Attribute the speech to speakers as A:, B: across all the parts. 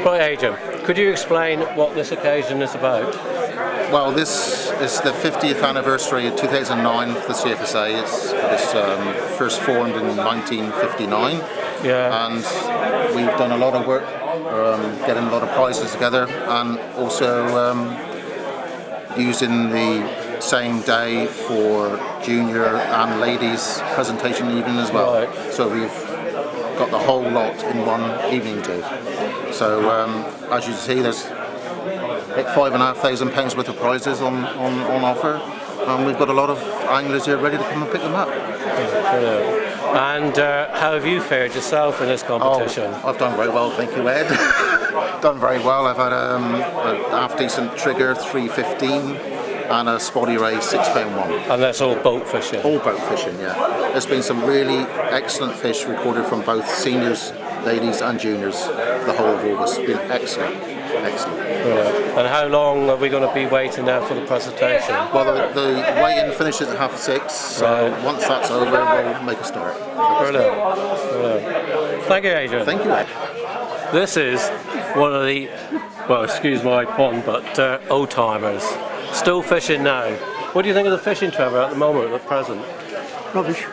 A: Right, Adrian, could you explain what this occasion is about?
B: Well, this is the 50th anniversary of 2009 of the CFSA. It's first formed in 1959, and we've done a lot of work getting a lot of prizes together, and also using the same day for junior and ladies presentation evening as well.
A: Right.
B: So we've got the whole lot in one evening too. So as you can see, there's like £5,500 worth of prizes on offer, and we've got a lot of anglers here ready to come and pick them up.
A: And how have you fared yourself in this competition?
B: Oh, I've done very well, thank you, Ed. Done very well. I've had a half decent trigger 315 and a spotty ray 6 pound 1.
A: And that's all boat fishing?
B: All boat fishing, yeah. There's been some really excellent fish recorded from both seniors, ladies and juniors the whole of August. It's been excellent, excellent.
A: Brilliant. And how long are we going to be waiting now for the presentation?
B: Well, the weigh-in finishes at 6:30, so once that's over, we'll make a start.
A: Brilliant. Brilliant. Thank you, Adrian.
B: Thank you, Ed.
A: This is one of the, well, excuse my pun, but old-timers. Still fishing now. What do you think of the fishing, Trevor, at the moment, at present?
C: Rubbish.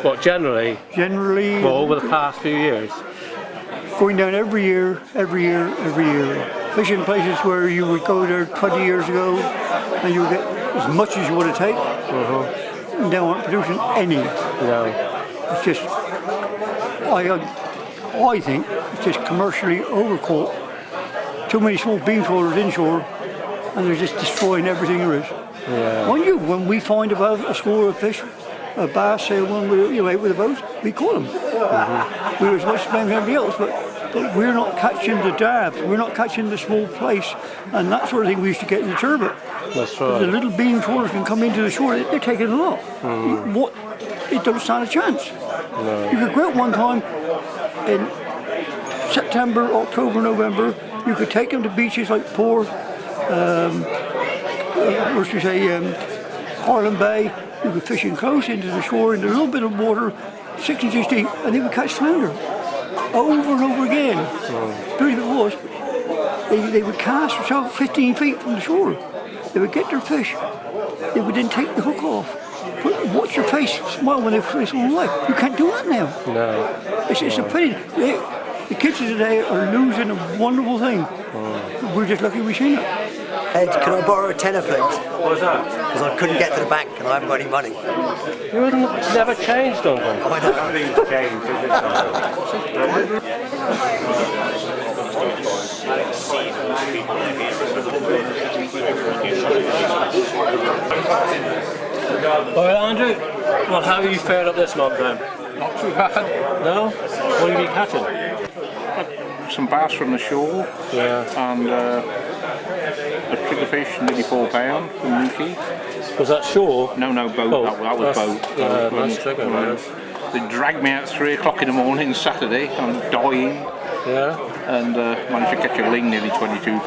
A: What, generally?
C: Generally.
A: Well, over the past few years?
C: Going down every year. Fishing places where you would go there 20 years ago and you would get as much as you want to take. And they aren't producing any.
A: No.
C: It's just, I think it's just commercially overcaught. Too many small beam trawlers inshore, and they're just destroying everything there is.
A: Yeah.
C: Mind you, when we find about a score of fish, a bass, say one out with a boat, we call them. We're as much as everybody else, but we're not catching the dabs, we're not catching the small place, and that sort of thing we used to get in the turbot.
A: That's right.
C: The little beam trawlers can come into the shore, they're taking a lot. What? It don't stand a chance.
A: No.
C: You could go out one time in September, October, November, you could take them to beaches like Port, Harlem Bay. You could fish in close into the shore, into a little bit of water, 6 inches deep, and they would catch flounder over and over again. Beauty of it was, they would cast themselves 15 feet from the shore. They would get their fish. They would then take the hook off. Watch your face, smile when they fish all the way. You can't do that now.
A: No.
C: It's a pity. The kids of today are losing a wonderful thing. We're just lucky we've seen it.
D: Ed, can I borrow a tenner, please?
A: What's that?
D: Because I couldn't get to the bank and I haven't got any money.
A: You haven't never changed, don't you?
D: Oh, I don't.
A: Nothing's changed, is it? Well, Andrew, well, how have you fared up this month then?
E: Not too bad.
A: No? What have you been catching?
E: Some bass from the shore, and a triggerfish, nearly £4 from Nuki.
A: Was that shore?
E: No, boat.
A: Oh,
E: that was boat.
A: Yeah, nice trigger, man.
E: They dragged me out at 3 o'clock in the morning Saturday. I'm dying.
A: Yeah.
E: And managed to catch a ling, nearly £22.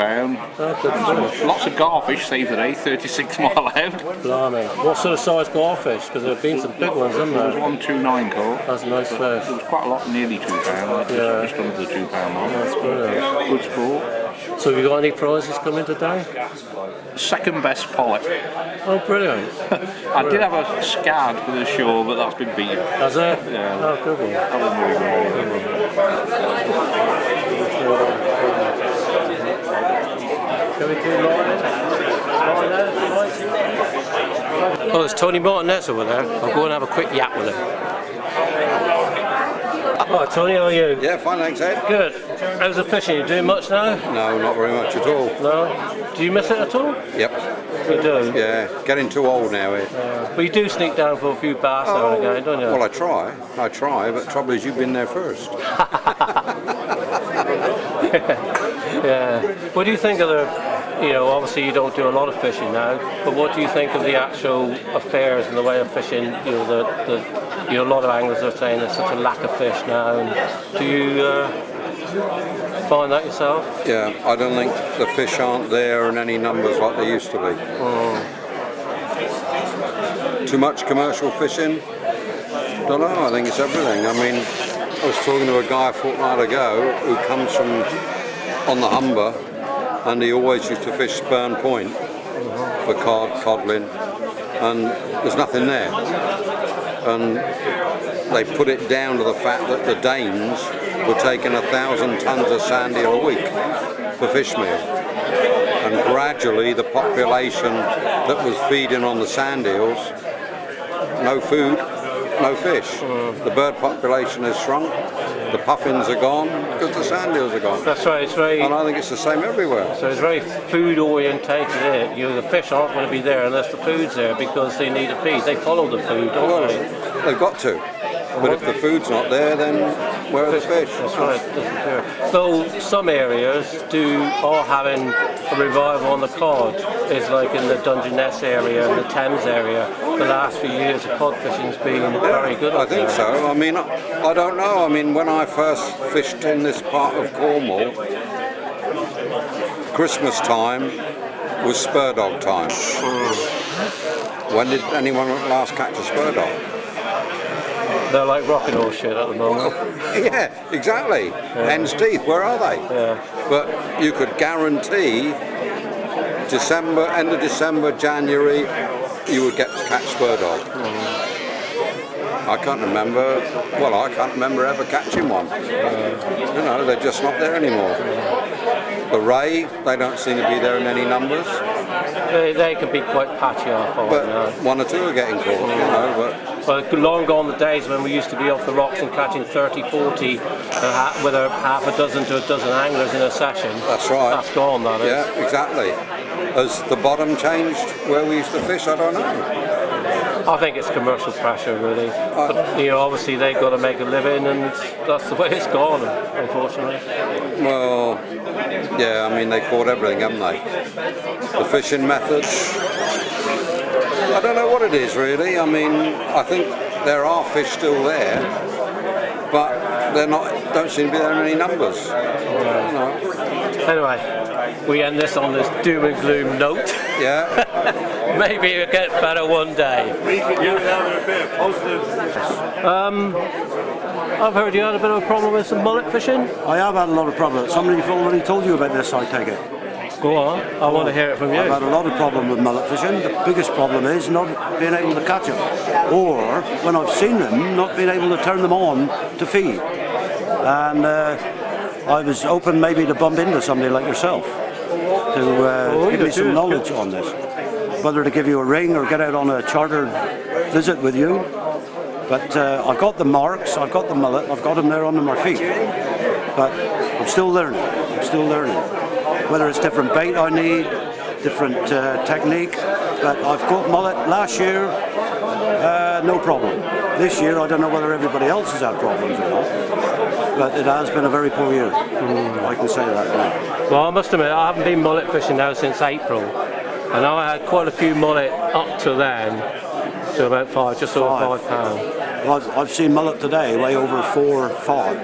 A: Oh, good fish.
E: Lots of garfish saved the day, 36 mile out.
A: Blimey. What sort of size garfish? Because there have been some big ones, haven't
E: There
A: there?
E: was 129 caught.
A: That's a nice fish.
E: There was quite a lot, nearly £2, just under the £2 mark.
A: That's brilliant.
E: Good sport.
A: So have you got any prizes coming today?
E: Second best pollock.
A: Oh, brilliant.
E: I did have a scad for the shore, but that's been beaten.
A: Has it?
E: Yeah.
A: Oh, good one.
E: That was really good.
A: Can we do Oh, there's Tony Martinez over there. I'll go and have a quick yap with him. Oh, Tony, how are you?
F: Yeah, fine, thanks, Ed.
A: Good. How's the fishing? You doing much now?
F: No, not very much at all.
A: No? Do you miss it at all?
F: Yep.
A: You do?
F: Yeah, getting too old now, Ed.
A: But you do sneak down for a few bass now and again, don't you?
F: Well, I try, but the trouble is you've been there first.
A: Yeah. What do you think of the, obviously you don't do a lot of fishing now, but what do you think of the actual affairs and the way of fishing? A lot of anglers are saying there's such a lack of fish now, and do you find that yourself?
F: Yeah, I don't think the fish aren't there in any numbers like they used to be. Too much commercial fishing? Don't know, I think it's everything. I mean, I was talking to a guy a fortnight ago who comes from on the Humber, and he always used to fish Spurn Point for codlin, and there's nothing there. And they put it down to the fact that the Danes were taking 1,000 tons of sand eel a week for fish meal. And gradually the population that was feeding on the sand eels, no food, no fish. The bird population has shrunk, the puffins are gone because the sand eels are gone.
A: That's right, it's very...
F: And I think it's the same everywhere.
A: So it's very food orientated. The fish aren't going to be there unless the food's there because they need a feed. They follow the food, don't they?
F: They've got to. But if the food's not there, then where are the fish?
A: That's right. So some areas are having a revival on the cod. It's like in the Dungeness area and the Thames area. The last few years, the cod fishing's been very good.
F: I think so. I mean, I don't know. I mean, when I first fished in this part of Cornwall, Christmas time was spur dog time. When did anyone last catch a spur dog?
A: They're like rocking horse shit at the moment.
F: Yeah, exactly. Hen's teeth, where are they?
A: Yeah.
F: But you could guarantee December, end of December, January, you would get to catch spur dog. I can't remember ever catching one. You know, they're just not there anymore. The ray, they don't seem to be there in any numbers.
A: They can be quite patchy, I find.
F: But one or two are getting caught, you know.
A: But long gone the days when we used to be off the rocks and catching 30, 40, with half a dozen to a dozen anglers in a session.
F: That's right.
A: That's gone, that is.
F: Yeah, exactly. Has the bottom changed where we used to fish? I don't know.
A: I think it's commercial pressure, really. But obviously they've got to make a living, and that's the way it's gone, unfortunately.
F: Well, yeah, I mean, they caught everything, haven't they? The fishing methods, I don't know what it is, really. I mean, I think there are fish still there, but don't seem to be there in any numbers. You know.
A: Anyway, we end this on this doom and gloom note.
F: Yeah.
A: Maybe it'll get better one day. I've heard you had a bit of a problem with some mullet fishing.
G: I have had a lot of problems. Somebody's already told you about this, I take it.
A: Go on, I want to hear it from you.
G: I've had a lot of problem with mullet fishing. The biggest problem is not being able to catch them, or when I've seen them, not being able to turn them on to feed. And I was hoping maybe to bump into somebody like yourself to give me some knowledge on this. Whether to give you a ring or get out on a chartered visit with you. But I've got the marks, I've got the mullet, I've got them there under my feet. But I'm still learning, Whether it's different bait I need, different technique. But I've caught mullet last year, no problem. This year I don't know whether everybody else has had problems or not. But it has been a very poor year, I can say that now.
A: Well, I must admit, I haven't been mullet fishing now since April. And I had quite a few mullet up to then, to about just over £5.
G: Well, I've seen mullet today way over 4 or 5,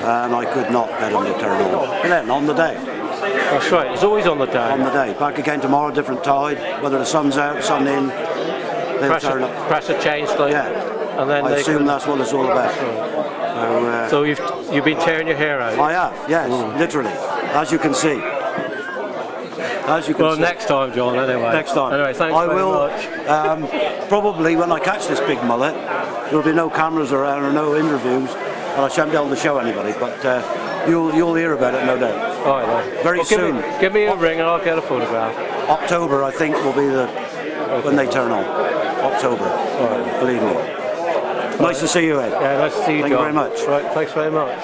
G: and I could not get them to turn on. But then on the day.
A: That's right, it's always on the day.
G: On the day. Back again tomorrow, different tide, whether the sun's out, sun in, they'll turn up.
A: Pressure change, like,
G: yeah.
A: And then
G: I assume that's what it's all about.
A: So you've been tearing your hair out?
G: I have, yes, literally, as you can see.
A: Well, next time, John, anyway.
G: Next time.
A: Anyway, thanks very much.
G: Probably when I catch this big mullet, there'll be no cameras around or no interviews, and I shan't be able to show anybody, but you'll hear about it, no doubt.
A: All right, then.
G: Very soon.
A: Give me a ring and I'll get a photograph.
G: October, I think, will be when they turn on. October, believe me. Nice to see you, Ed.
A: Yeah, nice to see you, John.
G: Thank you very much.
A: Right, thanks very much.